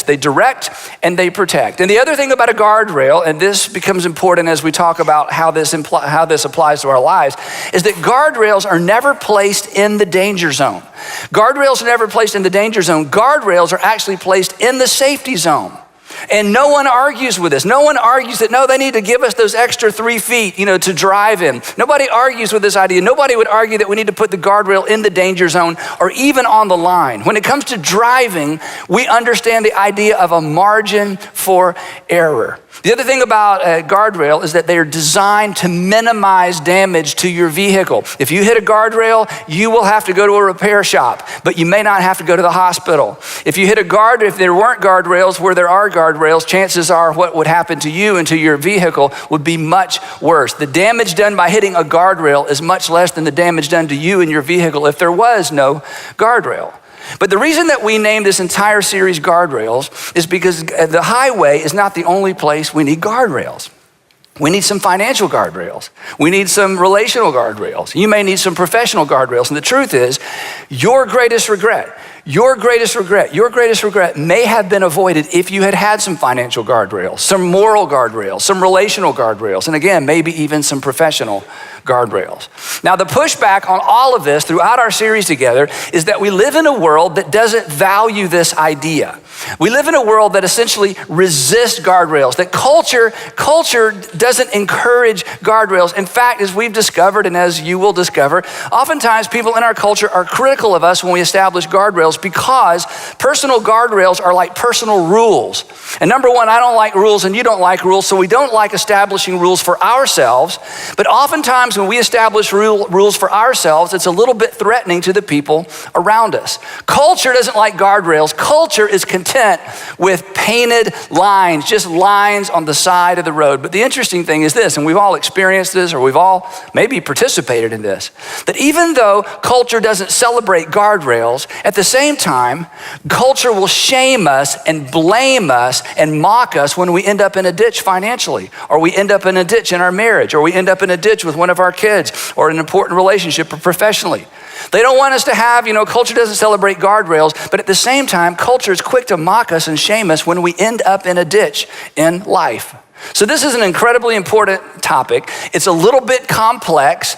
this. They direct and they protect. And the other thing about a guardrail, and this becomes important as we talk about how this applies to our lives, is that guardrails are never placed in the danger zone. Guardrails are never placed in the danger zone. Guardrails are actually placed in the safety zone. And no one argues with this. No one argues that, no, they need to give us those extra 3 feet, to drive in. Nobody argues with this idea. Nobody would argue that we need to put the guardrail in the danger zone or even on the line. When it comes to driving, we understand the idea of a margin for error. The other thing about a guardrail is that they are designed to minimize damage to your vehicle. If you hit a guardrail, you will have to go to a repair shop, but you may not have to go to the hospital. If you hit if there weren't guardrails where there are guardrails, chances are what would happen to you and to your vehicle would be much worse. The damage done by hitting a guardrail is much less than the damage done to you and your vehicle if there was no guardrail. But the reason that we named this entire series Guardrails is because the highway is not the only place we need guardrails. We need some financial guardrails. We need some relational guardrails. You may need some professional guardrails. And the truth is, your greatest regret may have been avoided if you had some financial guardrails, some moral guardrails, some relational guardrails, and again, maybe even some professional guardrails. Now, the pushback on all of this throughout our series together is that we live in a world that doesn't value this idea. We live in a world that essentially resists guardrails, that culture doesn't encourage guardrails. In fact, as we've discovered and as you will discover, oftentimes people in our culture are critical of us when we establish guardrails because personal guardrails are like personal rules. And number one, I don't like rules and you don't like rules, so we don't like establishing rules for ourselves. But oftentimes when we establish rules for ourselves, it's a little bit threatening to the people around us. Culture doesn't like guardrails. Culture is content with painted lines, just lines on the side of the road. But the interesting thing is this, and we've all experienced this, or we've all maybe participated in this, that even though culture doesn't celebrate guardrails, at the same time, culture will shame us and blame us and mock us when we end up in a ditch financially, or we end up in a ditch in our marriage, or we end up in a ditch with one of our kids, or an important relationship or professionally. They don't want us to have, culture doesn't celebrate guardrails, but at the same time, culture is quick to mock us and shame us when we end up in a ditch in life. So this is an incredibly important topic. It's a little bit complex.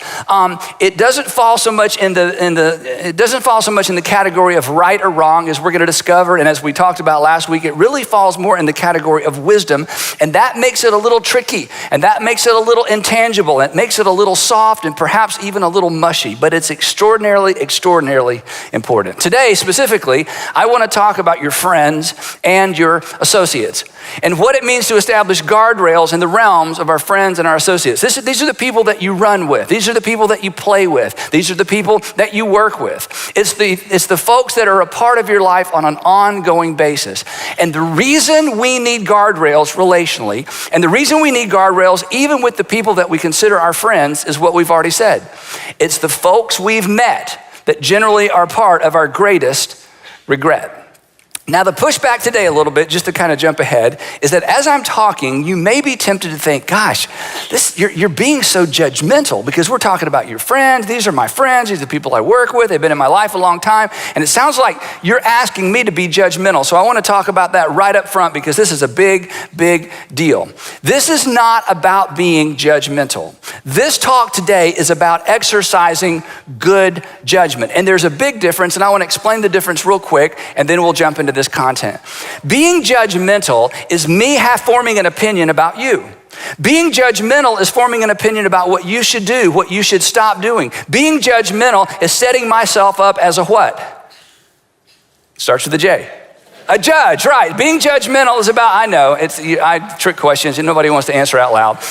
It doesn't fall so much in the category of right or wrong, as we're going to discover, and as we talked about last week. It really falls more in the category of wisdom, and that makes it a little tricky, and that makes it a little intangible, and it makes it a little soft, and perhaps even a little mushy. But it's extraordinarily important. Today, specifically, I want to talk about your friends and your associates, and what it means to establish guardrails in the realms of our friends and our associates. These are the people that you run with. These are the people that you play with. These are the people that you work with. It's the folks that are a part of your life on an ongoing basis. And the reason we need guardrails relationally, and the reason we need guardrails even with the people that we consider our friends, is what we've already said. It's the folks we've met that generally are part of our greatest regret. Now, the pushback today a little bit, just to kind of jump ahead, is that as I'm talking, you may be tempted to think, gosh, you're being so judgmental because we're talking about your friends. These are my friends. These are the people I work with. They've been in my life a long time. And it sounds like you're asking me to be judgmental. So I want to talk about that right up front because this is a big, big deal. This is not about being judgmental. This talk today is about exercising good judgment. And there's a big difference, and I want to explain the difference real quick, and then we'll jump into this content. Being judgmental is me forming an opinion about you. Being judgmental is forming an opinion about what you should do, what you should stop doing. Being judgmental is setting myself up as a what? Starts with a J. A judge, right. Being judgmental is about, I trick questions and nobody wants to answer out loud.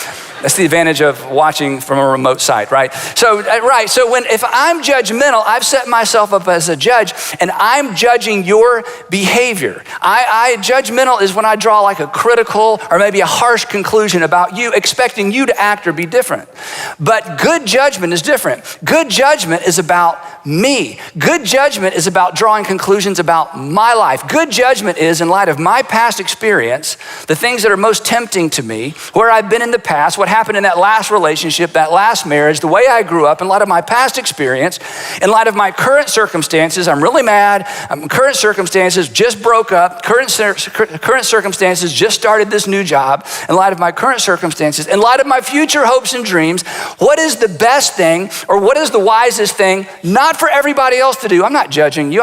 That's the advantage of watching from a remote site, right? So if I'm judgmental, I've set myself up as a judge and I'm judging your behavior. Judgmental is when I draw like a critical or maybe a harsh conclusion about you, expecting you to act or be different. But good judgment is different. Good judgment is about me. Good judgment is about drawing conclusions about my life. Good judgment is, in light of my past experience, the things that are most tempting to me, where I've been in the past, what happened in that last relationship, that last marriage, the way I grew up, in light of my past experience, in light of my current circumstances, I'm really mad. Current circumstances, just broke up. Current circumstances, just started this new job. In light of my current circumstances, in light of my future hopes and dreams, what is the best thing or what is the wisest thing, not for everybody else to do? I'm not judging you.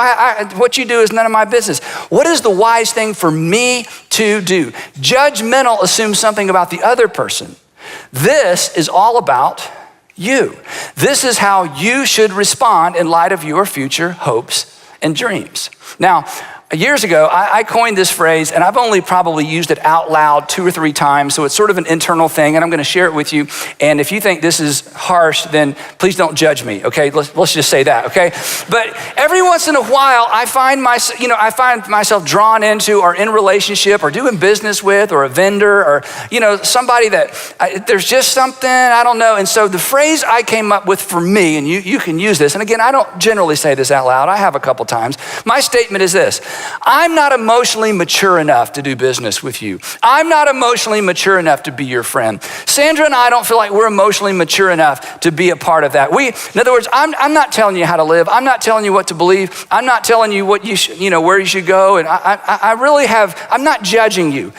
What you do is none of my business. What is the wise thing for me to do? Judgmental assumes something about the other person. This is all about you. This is how you should respond in light of your future hopes and dreams. Now, years ago, I coined this phrase, and I've only probably used it out loud 2 or 3 times, so it's sort of an internal thing, and I'm gonna share it with you. And if you think this is harsh, then please don't judge me, okay? Let's just say that, okay? But every once in a while, I find myself drawn into or in relationship or doing business with or a vendor or, somebody that there's just something, I don't know. And so the phrase I came up with for me, and you can use this, and again, I don't generally say this out loud, I have a couple times. My statement is this: I'm not emotionally mature enough to do business with you. I'm not emotionally mature enough to be your friend. Sandra and I don't feel like we're emotionally mature enough to be a part of that. In other words, I'm not telling you how to live. I'm not telling you what to believe. I'm not telling you what you should, where you should go. And I'm not judging you.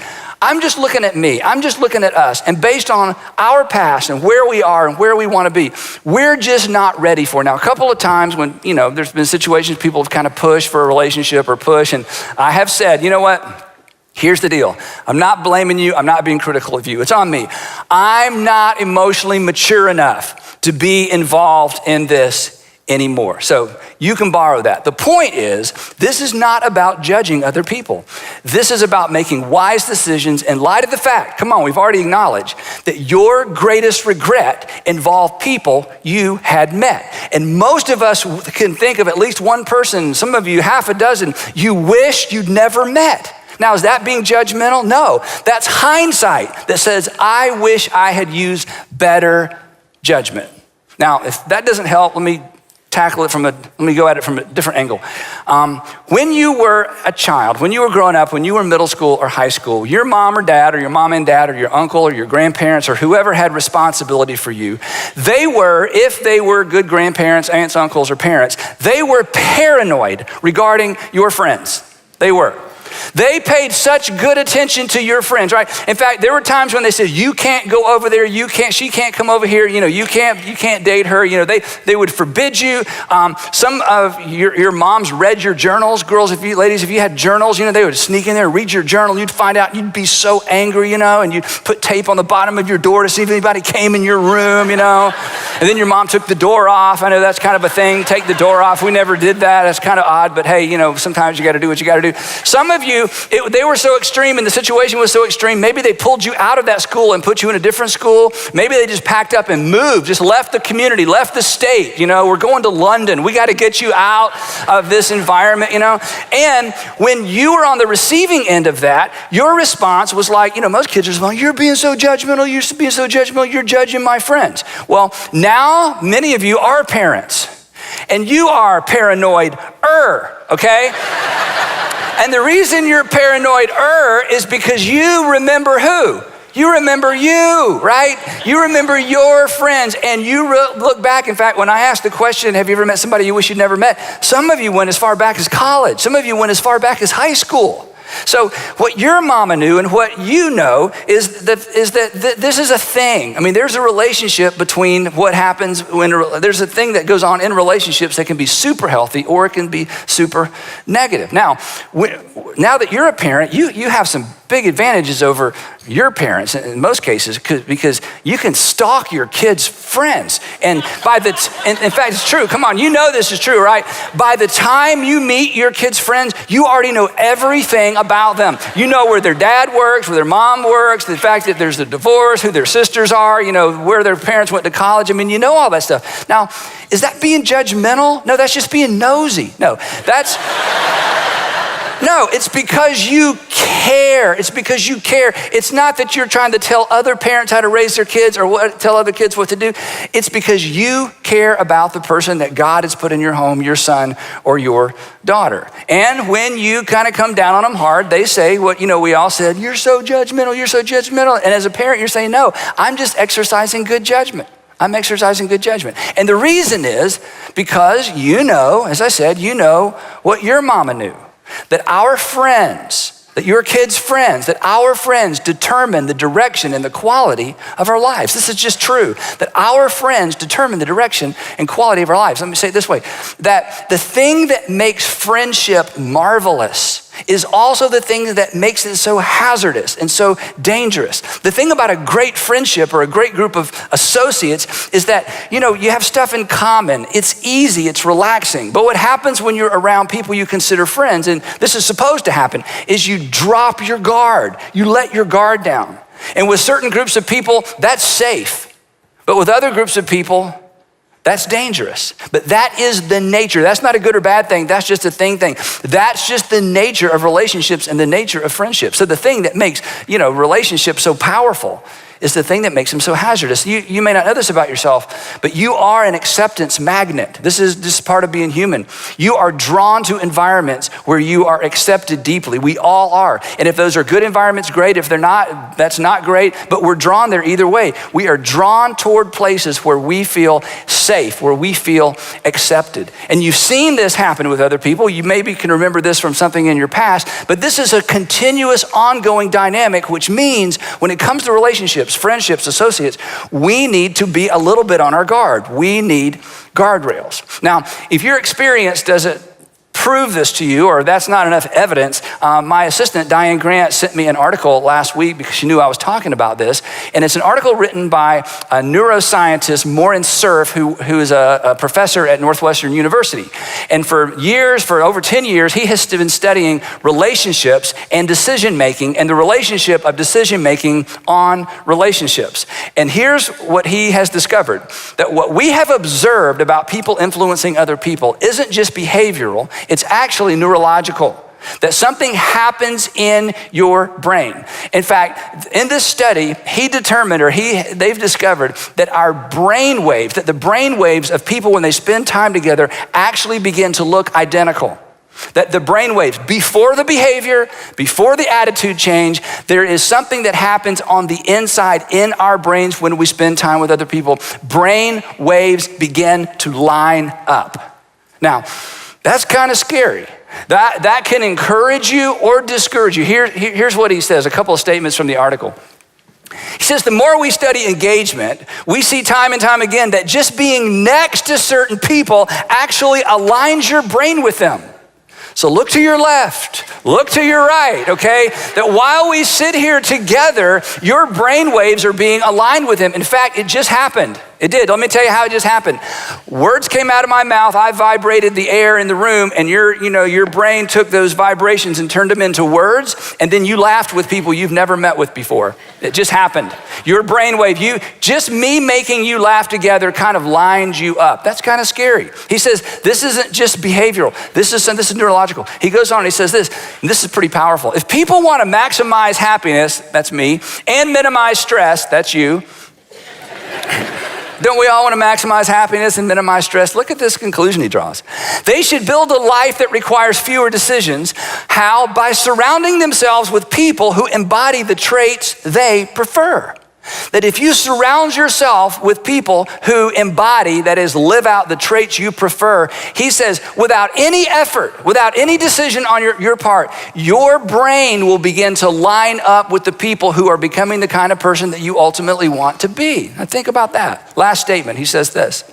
I'm just looking at me. I'm just looking at us. And based on our past and where we are and where we want to be, we're just not ready for it. Now, a couple of times when, there's been situations people have kind of pushed for a relationship or push, and I have said, you know what? Here's the deal. I'm not blaming you. I'm not being critical of you. It's on me. I'm not emotionally mature enough to be involved in this anymore. So you can borrow that. The point is, this is not about judging other people. This is about making wise decisions in light of the fact, come on, we've already acknowledged that your greatest regret involved people you had met. And most of us can think of at least one person, some of you half a dozen, you wished you'd never met. Now, is that being judgmental? No, that's hindsight that says, I wish I had used better judgment. Now, if that doesn't help, let me go at it from a different angle. When you were a child, when you were growing up, when you were middle school or high school, your mom or dad or your mom and dad or your uncle or your grandparents or whoever had responsibility for you, if they were good grandparents, aunts, uncles, or parents, they were paranoid regarding your friends. They were. They paid such good attention to your friends, right? In fact, there were times when they said, you can't go over there, she can't come over here, you can't date her, they would forbid you. Some of your moms read your journals. Ladies, if you had journals, they would sneak in there and read your journal. You'd find out, you'd be so angry, and you'd put tape on the bottom of your door to see if anybody came in your room, and then your mom took the door off. I know that's kind of a thing, take the door off. We never did that. That's kind of odd, but hey, sometimes you got to do what you got to do. Some of you, they were so extreme and the situation was so extreme, maybe they pulled you out of that school and put you in a different school. Maybe they just packed up and moved, just left the community, left the state. We're going to London. We got to get you out of this environment, And when you were on the receiving end of that, your response was like, most kids are like, you're being so judgmental, you're judging my friends. Well, now many of you are parents and you are paranoid, okay? And the reason you're paranoid is because you remember who? You remember you, right? You remember your friends and you look back. In fact, when I asked the question, have you ever met somebody you wish you'd never met? Some of you went as far back as college. Some of you went as far back as high school. So what your mama knew and what you know is that this is a thing. I mean, there's a relationship between what happens there's a thing that goes on in relationships that can be super healthy or it can be super negative. Now that you're a parent, you have some big advantages over your parents in most cases because you can stalk your kids' friends. And in fact, it's true. Come on, this is true, right? By the time you meet your kids' friends, you already know everything about them. You know where their dad works, where their mom works, the fact that there's a divorce, who their sisters are, where their parents went to college. I mean, you know all that stuff. Now, is that being judgmental? No, that's just being nosy. No, No, it's because you care. It's because you care. It's not that you're trying to tell other parents how to raise their kids or tell other kids what to do. It's because you care about the person that God has put in your home, your son or your daughter. And when you kind of come down on them hard, they say what, we all said, you're so judgmental, you're so judgmental. And as a parent, you're saying, no, I'm just exercising good judgment. I'm exercising good judgment. And the reason is because as I said, what your mama knew, that our friends, that your kids' friends, that our friends determine the direction and the quality of our lives. This is just true, that our friends determine the direction and quality of our lives. Let me say it this way, that the thing that makes friendship marvelous is also the thing that makes it so hazardous and so dangerous. The thing about a great friendship or a great group of associates is that, you have stuff in common. It's easy, it's relaxing. But what happens when you're around people you consider friends, and this is supposed to happen, is you drop your guard. You let your guard down. And with certain groups of people, that's safe. But with other groups of people, that's dangerous. But that is the nature. That's not a good or bad thing. That's just a thing. That's just the nature of relationships and the nature of friendships. So the thing that makes, relationships so powerful is the thing that makes them so hazardous. You may not know this about yourself, but you are an acceptance magnet. This is part of being human. You are drawn to environments where you are accepted deeply. We all are. And if those are good environments, great. If they're not, that's not great, but we're drawn there either way. We are drawn toward places where we feel safe, where we feel accepted. And you've seen this happen with other people. You maybe can remember this from something in your past, but this is a continuous, ongoing dynamic, which means when it comes to relationships, friendships, associates, we need to be a little bit on our guard. We need guardrails. Now, if your experience doesn't prove this to you, or that's not enough evidence, my assistant, Diane Grant, sent me an article last week because she knew I was talking about this. And it's an article written by a neuroscientist, Maureen Cerf, who is a professor at Northwestern University. And for over 10 years, he has been studying relationships and decision-making and the relationship of decision-making on relationships. And here's what he has discovered, that what we have observed about people influencing other people isn't just behavioral, it's actually neurological, that something happens in your brain. In fact, in this study, they've discovered that the brain waves of people when they spend time together actually begin to look identical. That the brain waves, before the behavior, before the attitude change, there is something that happens on the inside in our brains when we spend time with other people. Brain waves begin to line up. Now, that's kind of scary. That can encourage you or discourage you. Here's what he says, a couple of statements from the article. He says, the more we study engagement, we see time and time again that just being next to certain people actually aligns your brain with them. So look to your left, look to your right, okay? That while we sit here together, your brain waves are being aligned with them. In fact, it just happened. It did. Let me tell you how it just happened. Words came out of my mouth. I vibrated the air in the room, and your brain took those vibrations and turned them into words, and then you laughed with people you've never met with before. It just happened. Your brain wave, just me making you laugh together kind of lined you up. That's kind of scary. He says, this isn't just behavioral. This is neurological. He goes on and he says this, and this is pretty powerful. If people want to maximize happiness, that's me, and minimize stress, that's you. Don't we all want to maximize happiness and minimize stress? Look at this conclusion he draws. They should build a life that requires fewer decisions. How? By surrounding themselves with people who embody the traits they prefer. That if you surround yourself with people who embody, that is, live out the traits you prefer, he says, without any effort, without any decision on your part, your brain will begin to line up with the people who are becoming the kind of person that you ultimately want to be. Now think about that. Last statement, he says this.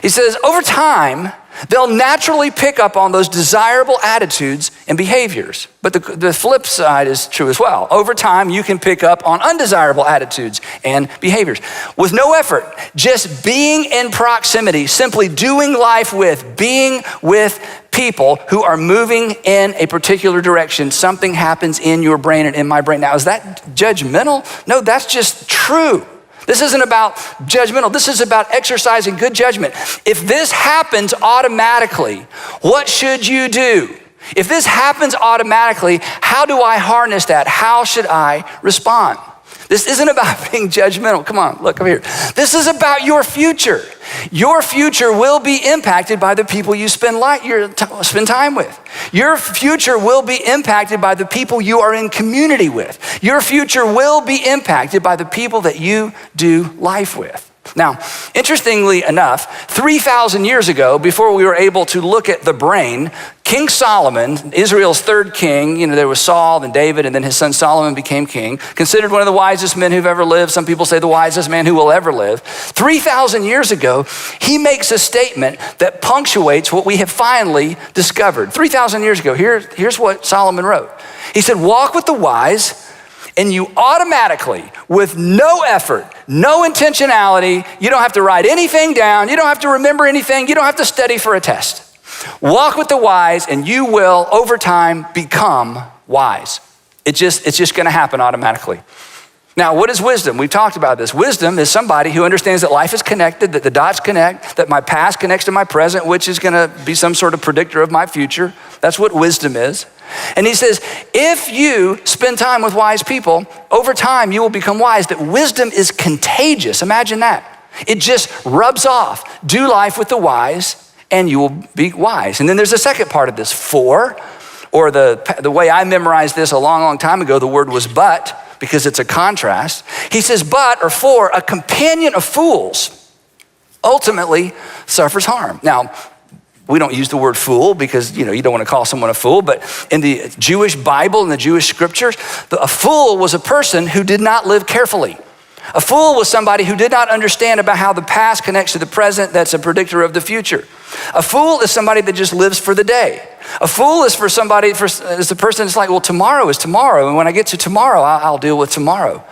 He says, over time, they'll naturally pick up on those desirable attitudes and behaviors. But the flip side is true as well. Over time, you can pick up on undesirable attitudes and behaviors. With no effort, just being in proximity, simply doing life with, being with people who are moving in a particular direction, something happens in your brain and in my brain. Now, is that judgmental? No, that's just true. This isn't about judgmental. This is about exercising good judgment. If this happens automatically, what should you do? If this happens automatically, how do I harness that? How should I respond? This isn't about being judgmental. Come on, look over here. This is about your future. Your future will be impacted by the people you spend time with. Your future will be impacted by the people you are in community with. Your future will be impacted by the people that you do life with. Now, interestingly enough, 3,000 years ago, before we were able to look at the brain, King Solomon, Israel's third king, there was Saul and David, and then his son Solomon became king, considered one of the wisest men who've ever lived. Some people say the wisest man who will ever live. 3,000 years ago, he makes a statement that punctuates what we have finally discovered. 3,000 years ago, here's what Solomon wrote. He said, walk with the wise, and you automatically, with no effort, no intentionality, you don't have to write anything down, you don't have to remember anything, you don't have to study for a test. Walk with the wise and you will, over time, become wise. It's just gonna happen automatically. Now, what is wisdom? We've talked about this. Wisdom is somebody who understands that life is connected, that the dots connect, that my past connects to my present, which is gonna be some sort of predictor of my future. That's what wisdom is. And he says, if you spend time with wise people, over time you will become wise. That wisdom is contagious. Imagine that. It just rubs off. Do life with the wise and you will be wise. And then there's a second part of this, for, or the way I memorized this a long, long time ago, the word was but, because it's a contrast. He says, but, or for, a companion of fools ultimately suffers harm. Now, we don't use the word fool because, you don't want to call someone a fool, but in the Jewish Bible, in the Jewish scriptures, a fool was a person who did not live carefully. A fool was somebody who did not understand about how the past connects to the present. That's a predictor of the future. A fool is somebody that just lives for the day. A fool is is the person that's like, well, tomorrow is tomorrow, and when I get to tomorrow, I'll deal with tomorrow.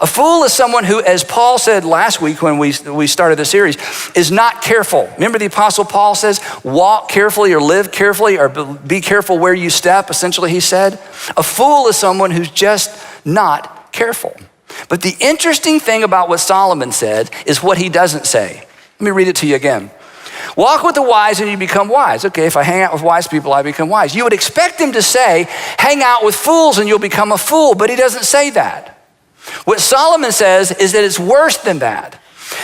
A fool is someone who, as Paul said last week when we started the series, is not careful. Remember the Apostle Paul says, walk carefully or live carefully or be careful where you step, essentially he said. A fool is someone who's just not careful. But the interesting thing about what Solomon said is what he doesn't say. Let me read it to you again. Walk with the wise and you become wise. Okay, if I hang out with wise people, I become wise. You would expect him to say, hang out with fools and you'll become a fool, but he doesn't say that. What Solomon says is that it's worse than that.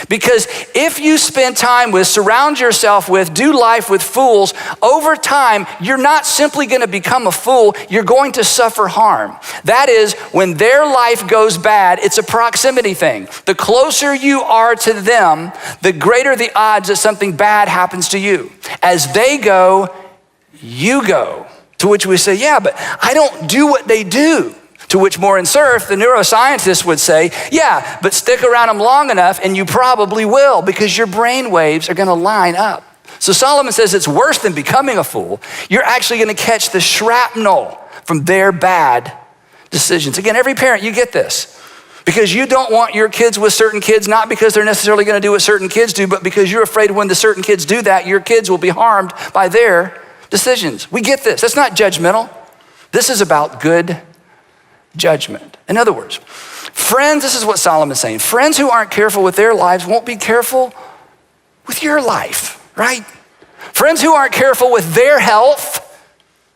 Because if you spend time with, surround yourself with, do life with fools, over time, you're not simply gonna become a fool, you're going to suffer harm. That is, when their life goes bad, it's a proximity thing. The closer you are to them, the greater the odds that something bad happens to you. As they go, you go. To which we say, yeah, but I don't do what they do. To which Morin Cerf, the neuroscientist, would say, yeah, but stick around them long enough and you probably will because your brain waves are gonna line up. So Solomon says it's worse than becoming a fool. You're actually gonna catch the shrapnel from their bad decisions. Again, every parent, you get this. Because you don't want your kids with certain kids, not because they're necessarily gonna do what certain kids do, but because you're afraid when the certain kids do that, your kids will be harmed by their decisions. We get this. That's not judgmental. This is about good judgment. In other words, friends, this is what Solomon's saying. Friends who aren't careful with their lives won't be careful with your life, right? Friends who aren't careful with their health,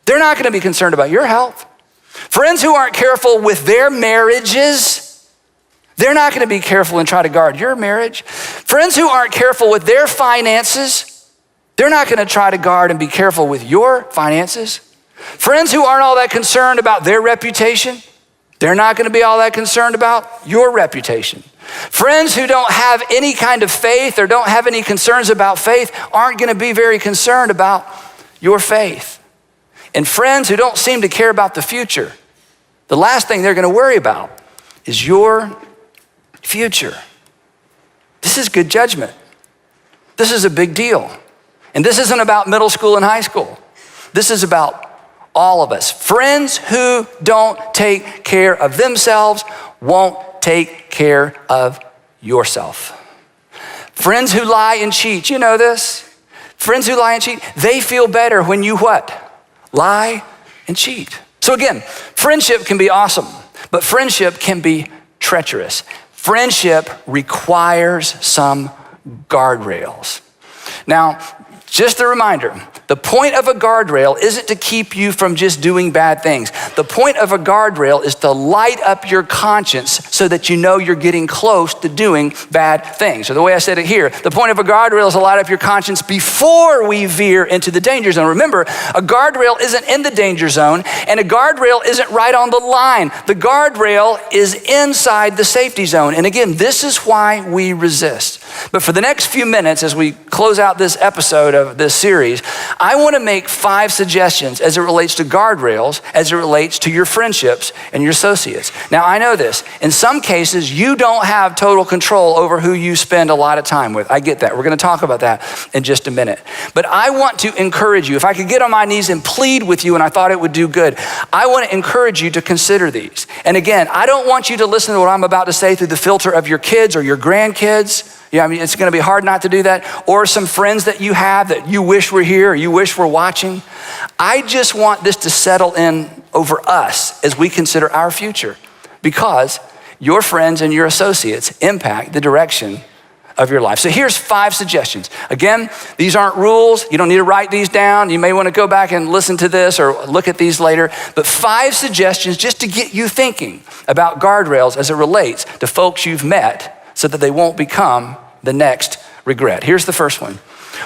they're not going to be concerned about your health. Friends who aren't careful with their marriages, they're not going to be careful and try to guard your marriage. Friends who aren't careful with their finances, they're not going to try to guard and be careful with your finances. Friends who aren't all that concerned about their reputation, they're not going to be all that concerned about your reputation. Friends who don't have any kind of faith or don't have any concerns about faith aren't going to be very concerned about your faith. And friends who don't seem to care about the future, the last thing they're going to worry about is your future. This is good judgment. This is a big deal. And this isn't about middle school and high school. This is about all of us. Friends who don't take care of themselves won't take care of yourself. Friends who lie and cheat, you know this? Friends who lie and cheat, they feel better when you what? Lie and cheat. So again, friendship can be awesome, but friendship can be treacherous. Friendship requires some guardrails. Now, Just a reminder, the point of a guardrail isn't to keep you from just doing bad things. The point of a guardrail is to light up your conscience so that you know you're getting close to doing bad things. So the way I said it here, the point of a guardrail is to light up your conscience before we veer into the danger zone. Remember, a guardrail isn't in the danger zone, and a guardrail isn't right on the line. The guardrail is inside the safety zone. And again, this is why we resist. But for the next few minutes, as we close out this episode of this series, I want to make 5 suggestions as it relates to guardrails, as it relates to your friendships and your associates. Now, I know this. In some cases, you don't have total control over who you spend a lot of time with. I get that. We're going to talk about that in just a minute. But I want to encourage you. If I could get on my knees and plead with you, and I thought it would do good, I want to encourage you to consider these. And again, I don't want you to listen to what I'm about to say through the filter of your kids or your grandkids. Yeah, I mean, it's going to be hard not to do that. Or some friends that you have that you wish were here or you wish were watching. I just want this to settle in over us as we consider our future, because your friends and your associates impact the direction of your life. So here's 5 suggestions. Again, these aren't rules. You don't need to write these down. You may want to go back and listen to this or look at these later. But 5 suggestions just to get you thinking about guardrails as it relates to folks you've met, so that they won't become the next regret. Here's the first one.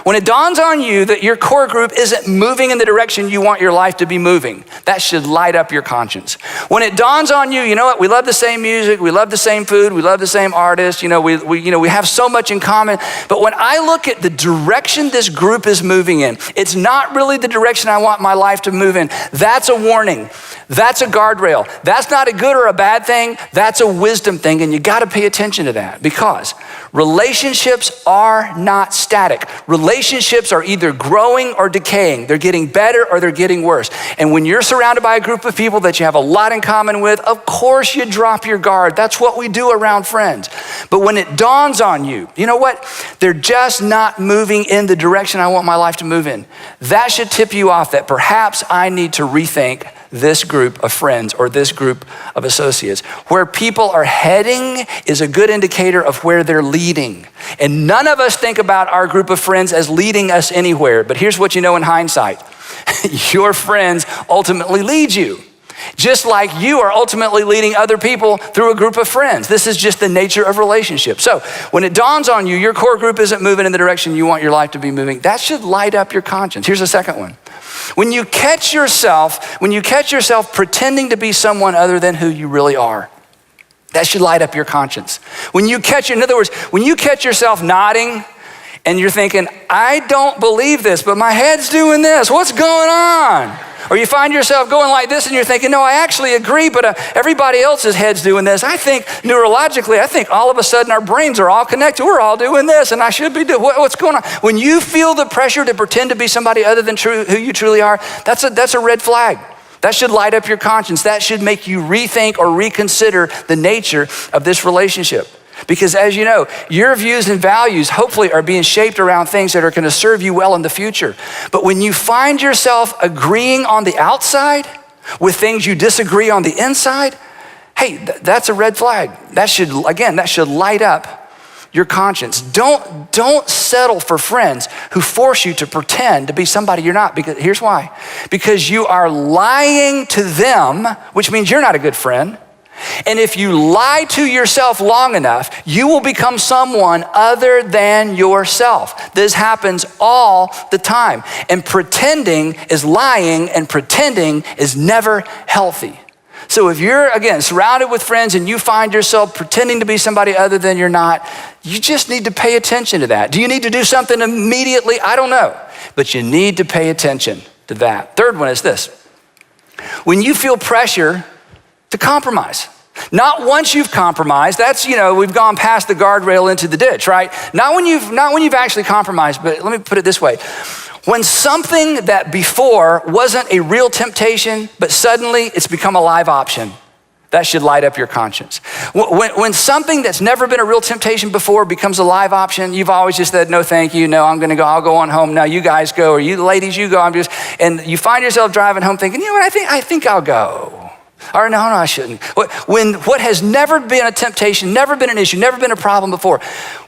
When it dawns on you that your core group isn't moving in the direction you want your life to be moving, that should light up your conscience. When it dawns on you, you know what? We love the same music, we love the same food, we love the same artists. We have so much in common. But when I look at the direction this group is moving in, it's not really the direction I want my life to move in. That's a warning. That's a guardrail. That's not a good or a bad thing. That's a wisdom thing, and you got to pay attention to that, because relationships are not static. Relationships are either growing or decaying. They're getting better or they're getting worse. And when you're surrounded by a group of people that you have a lot in common with, of course you drop your guard. That's what we do around friends. But when it dawns on you, you know what? They're just not moving in the direction I want my life to move in. That should tip you off that perhaps I need to rethink this group of friends or this group of associates. Where people are heading is a good indicator of where they're leading. And none of us think about our group of friends as leading us anywhere. But here's what you know in hindsight. Your friends ultimately lead you, just like you are ultimately leading other people through a group of friends. This is just the nature of relationships. So when it dawns on you, your core group isn't moving in the direction you want your life to be moving, that should light up your conscience. Here's the second one. When you catch yourself pretending to be someone other than who you really are, that should light up your conscience. In other words, when you catch yourself nodding and you're thinking, I don't believe this, but my head's doing this, what's going on? Or you find yourself going like this and you're thinking, no, I actually agree, but everybody else's head's doing this. I think neurologically, all of a sudden our brains are all connected. We're all doing this and I should be doing, what's going on? When you feel the pressure to pretend to be somebody other than who you truly are, that's a red flag. That should light up your conscience. That should make you rethink or reconsider the nature of this relationship. Because as you know, your views and values hopefully are being shaped around things that are going to serve you well in the future. But when you find yourself agreeing on the outside with things you disagree on the inside, hey, that's a red flag. That should light up your conscience. Don't settle for friends who force you to pretend to be somebody you're not. Because here's why. Because you are lying to them, which means you're not a good friend. And if you lie to yourself long enough, you will become someone other than yourself. This happens all the time. And pretending is lying, and pretending is never healthy. So if you're, again, surrounded with friends and you find yourself pretending to be somebody other than you're not, you just need to pay attention to that. Do you need to do something immediately? I don't know. But you need to pay attention to that. Third one is this. When you feel pressure to compromise. Not once you've compromised. That's, we've gone past the guardrail into the ditch, right? Not when you've actually compromised, but let me put it this way. When something that before wasn't a real temptation, but suddenly it's become a live option, that should light up your conscience. When something that's never been a real temptation before becomes a live option, you've always just said, no, thank you. No, I'm going to go. I'll go on home. No, you guys go, or you ladies, you go. And you find yourself driving home thinking, you know what? I think I'll go. Or no, I shouldn't. When what has never been a temptation, never been an issue, never been a problem before,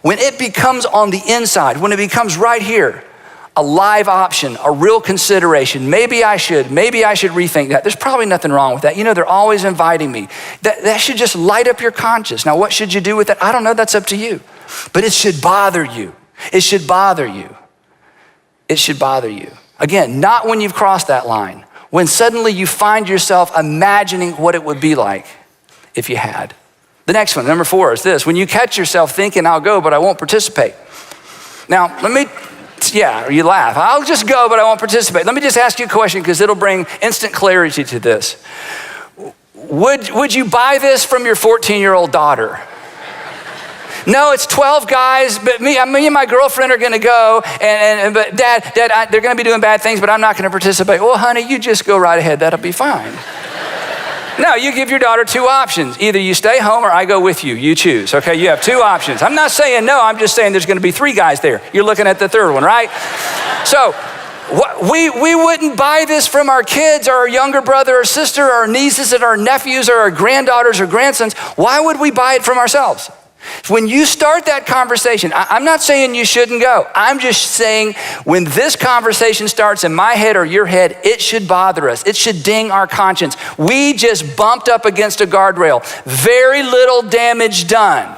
when it becomes on the inside, when it becomes right here, a live option, a real consideration. Maybe I should rethink that. There's probably nothing wrong with that. You know, they're always inviting me. That should just light up your conscience. Now, what should you do with that? I don't know, that's up to you. But it should bother you. It should bother you. It should bother you. Again, not when you've crossed that line, when suddenly you find yourself imagining what it would be like if you had. The next one, number 4, is this. When you catch yourself thinking, I'll go, but I won't participate. Now, you laugh. I'll just go, but I won't participate. Let me just ask you a question because it'll bring instant clarity to this. Would you buy this from your 14-year-old daughter? No, it's 12 guys, but me and my girlfriend are gonna go, but Dad, they're gonna be doing bad things, but I'm not gonna participate. Well, honey, you just go right ahead, that'll be fine. No, you give your daughter 2 options. Either you stay home or I go with you. You choose, okay? You have 2 options. I'm not saying no, I'm just saying there's gonna be 3 guys there. You're looking at the 3rd one, right? So, we wouldn't buy this from our kids or our younger brother or sister or our nieces and our nephews or our granddaughters or grandsons. Why would we buy it from ourselves? When you start that conversation, I'm not saying you shouldn't go. I'm just saying when this conversation starts in my head or your head, it should bother us. It should ding our conscience. We just bumped up against a guardrail. Very little damage done.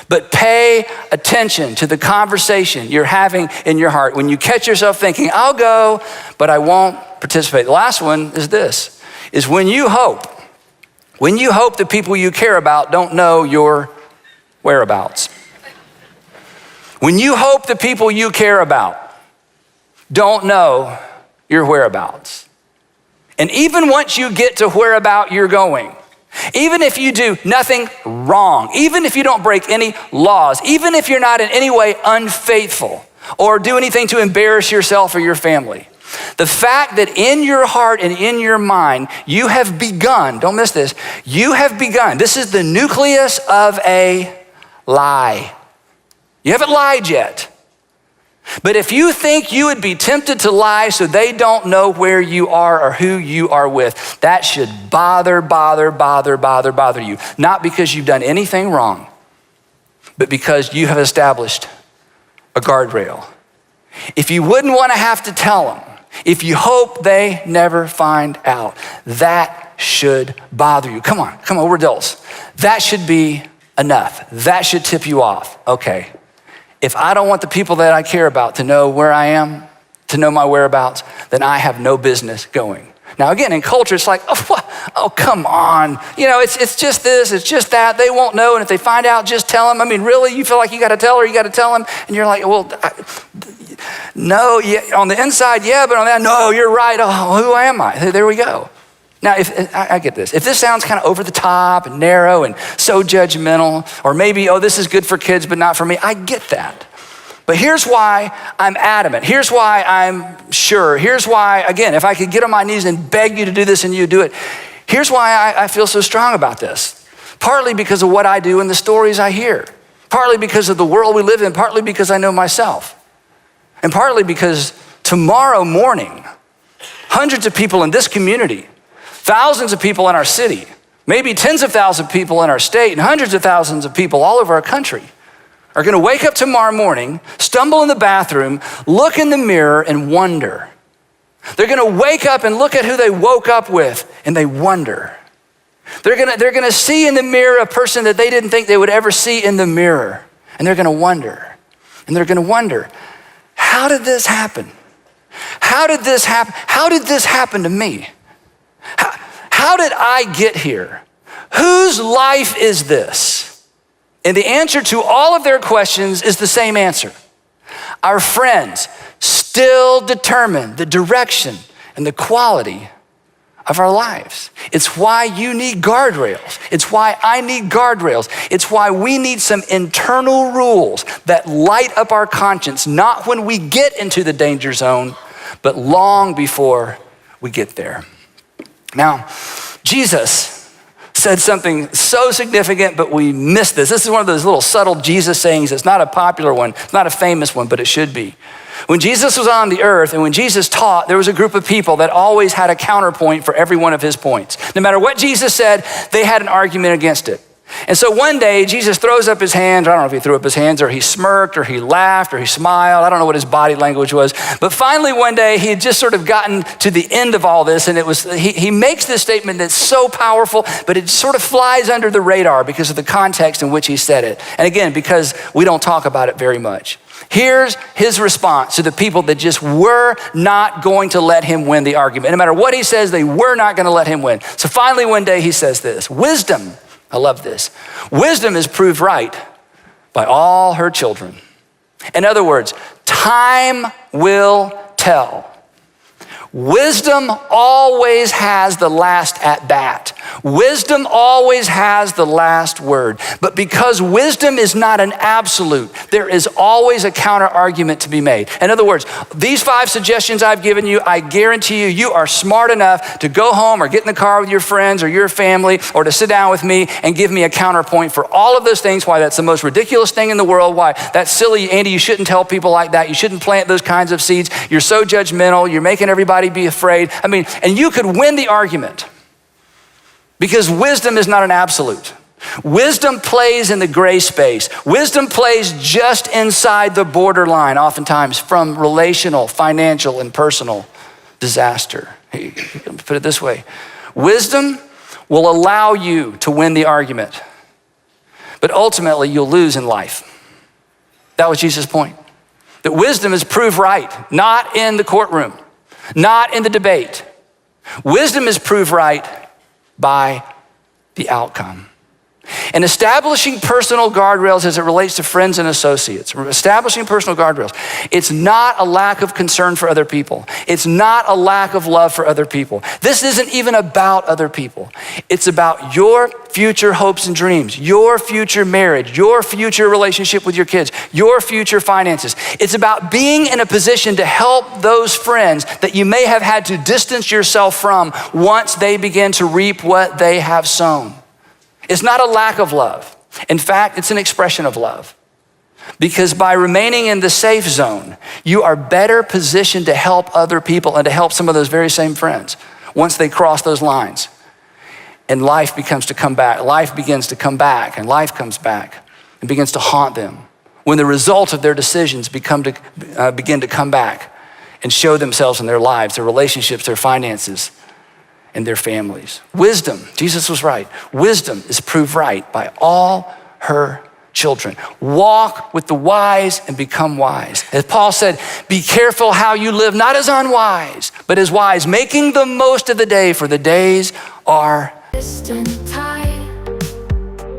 But pay attention to the conversation you're having in your heart. When you catch yourself thinking, I'll go, but I won't participate. The last one is this, is when you hope the people you care about don't know your whereabouts. When you hope the people you care about don't know your whereabouts. And even once you get to whereabout you're going, even if you do nothing wrong, even if you don't break any laws, even if you're not in any way unfaithful or do anything to embarrass yourself or your family, the fact that in your heart and in your mind, you have begun, don't miss this, you have begun, this is the nucleus of a lie. You haven't lied yet. But if you think you would be tempted to lie so they don't know where you are or who you are with, that should bother you. Not because you've done anything wrong, but because you have established a guardrail. If you wouldn't want to have to tell them, if you hope they never find out, that should bother you. Come on, we're adults. That should be enough. That should tip you off. Okay, if I don't want the people that I care about to know where I am, to know my whereabouts, then I have no business going. Now again, in culture, it's like, oh, come on. You know, it's just this, it's just that. They won't know, and if they find out, just tell them. I mean, really, you feel like you got to tell her, you got to tell them, and you're like, well, no, yeah, on the inside, yeah, but on that, no, you're right. Oh, who am I? There we go. Now, if I get this. If this sounds kind of over the top and narrow and so judgmental, or maybe, this is good for kids, but not for me, I get that. But here's why I'm adamant. Here's why I'm sure. Here's why, again, if I could get on my knees and beg you to do this and you do it, here's why I feel so strong about this. Partly because of what I do and the stories I hear. Partly because of the world we live in. Partly because I know myself. And partly because tomorrow morning, hundreds of people in this community, thousands of people in our city, maybe tens of thousands of people in our state, and hundreds of thousands of people all over our country are gonna wake up tomorrow morning, stumble in the bathroom, look in the mirror and wonder. They're gonna wake up and look at who they woke up with and they wonder. They're gonna see in the mirror a person that they didn't think they would ever see in the mirror. And they're gonna wonder. And they're gonna wonder, how did this happen? How did this happen? How did this happen to me? How did I get here? Whose life is this? And the answer to all of their questions is the same answer. Our friends still determine the direction and the quality of our lives. It's why you need guardrails. It's why I need guardrails. It's why we need some internal rules that light up our conscience, not when we get into the danger zone, but long before we get there. Now, Jesus said something so significant, but we missed this. This is one of those little subtle Jesus sayings. It's not a popular one, it's not a famous one, but it should be. When Jesus was on the earth and when Jesus taught, there was a group of people that always had a counterpoint for every one of his points. No matter what Jesus said, they had an argument against it. And so one day, Jesus throws up his hands. I don't know if he threw up his hands or he smirked or he laughed or he smiled. I don't know what his body language was. But finally, one day, he had just sort of gotten to the end of all this. And he makes this statement that's so powerful, but it sort of flies under the radar because of the context in which he said it. And again, because we don't talk about it very much. Here's his response to the people that just were not going to let him win the argument. No matter what he says, they were not going to let him win. So finally, one day he says this, wisdom, I love this, wisdom is proved right by all her children. In other words, time will tell. Wisdom always has the last at bat. Wisdom always has the last word. But because wisdom is not an absolute, there is always a counter argument to be made. In other words, these 5 suggestions I've given you, I guarantee you, you are smart enough to go home or get in the car with your friends or your family or to sit down with me and give me a counterpoint for all of those things, why that's the most ridiculous thing in the world, why that's silly, Andy, you shouldn't tell people like that, you shouldn't plant those kinds of seeds, you're so judgmental, you're making everybody be afraid. I mean, and you could win the argument because wisdom is not an absolute. Wisdom plays in the gray space. Wisdom plays just inside the borderline, oftentimes from relational, financial, and personal disaster. Put it this way. Wisdom will allow you to win the argument, but ultimately you'll lose in life. That was Jesus' point. That wisdom is proved right, not in the courtroom, not in the debate. Wisdom is proved right by the outcome. And establishing personal guardrails as it relates to friends and associates, establishing personal guardrails, it's not a lack of concern for other people. It's not a lack of love for other people. This isn't even about other people. It's about your future hopes and dreams, your future marriage, your future relationship with your kids, your future finances. It's about being in a position to help those friends that you may have had to distance yourself from once they begin to reap what they have sown. It's not a lack of love. In fact, it's an expression of love. Because by remaining in the safe zone, you are better positioned to help other people and to help some of those very same friends once they cross those lines. And life begins to come back, and life comes back and begins to haunt them when the results of their decisions begin to come back and show themselves in their lives, their relationships, their finances, and their families. Wisdom, Jesus was right. Wisdom is proved right by all her children. Walk with the wise and become wise. As Paul said, be careful how you live, not as unwise, but as wise, making the most of the day, for the days are distant.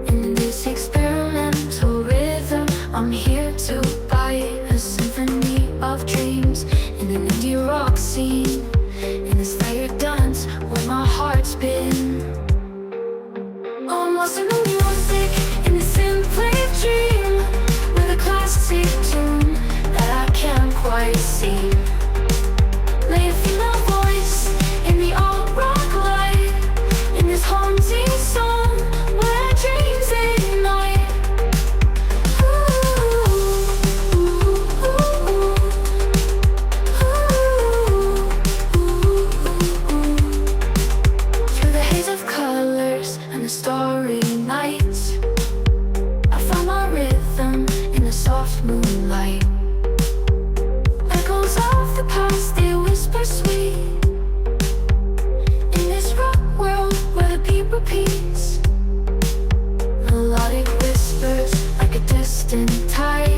In this experimental rhythm, I'm here to buy a symphony of dreams in an indie rock scene. In this layered dance where my heart's been. I'm lost in the music, in the simply dream, with a classic tune that I can't quite see. Lay a female voice in the alt rock light, in this haunting song where dreams ignite. Starry nights, I found my rhythm in the soft moonlight. Echoes of the past, they whisper sweet. In this rock world where the beat repeats, melodic whispers like a distant tide.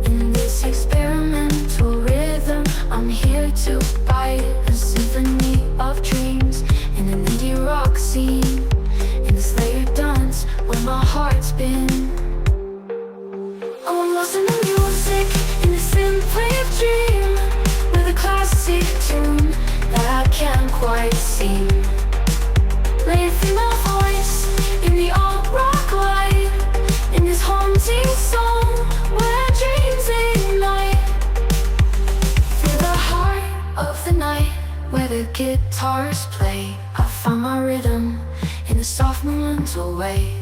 In this experimental rhythm, I'm here to buy a symphony of dreams in an indie rock scene. Where my heart's been. Oh, I'm lost in the music, in the simply dream, with a classic tune that I can't quite see. Lay a female voice in the alt rock light, in this haunting song where dreams ignite. Through the heart of the night, where the guitars play, I found my rhythm in the soft moonlight way.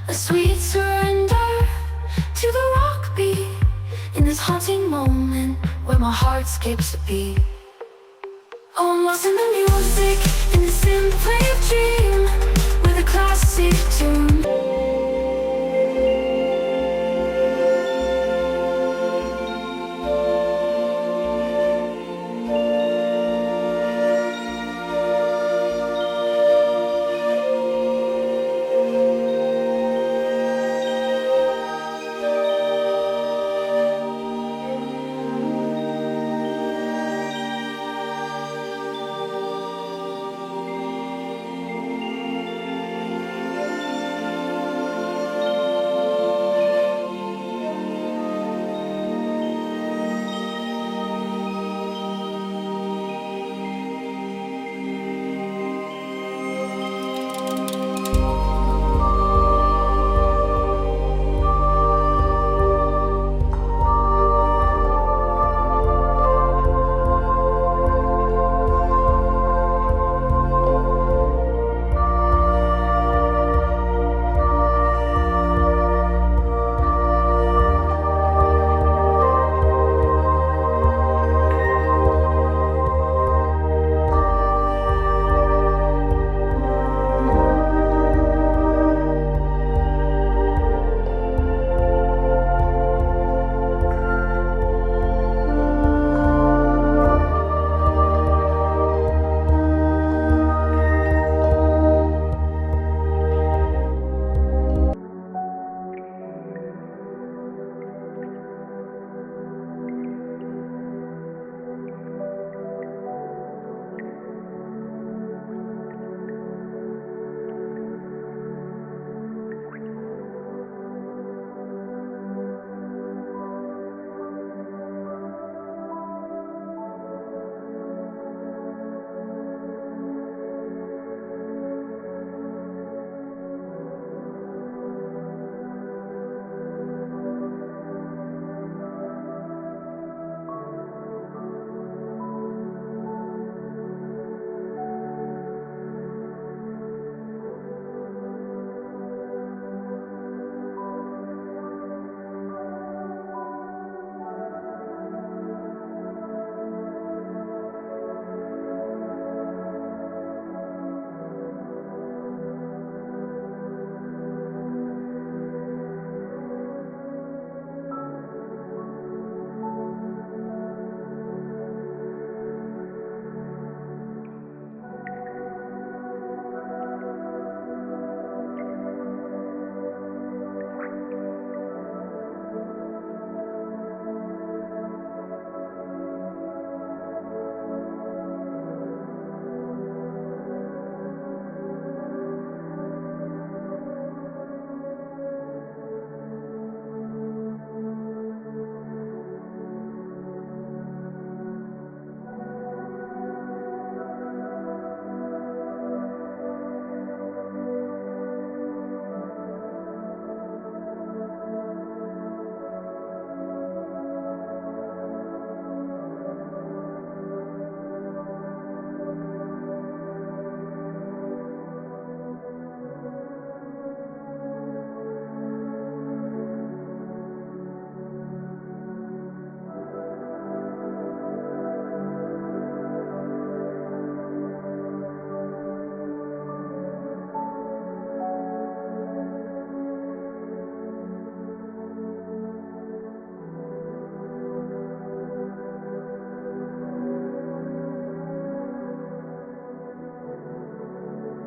A sweet surrender to the rock beat, in this haunting moment where my heart skips a beat. Oh, I'm lost in the music, in the simply dream,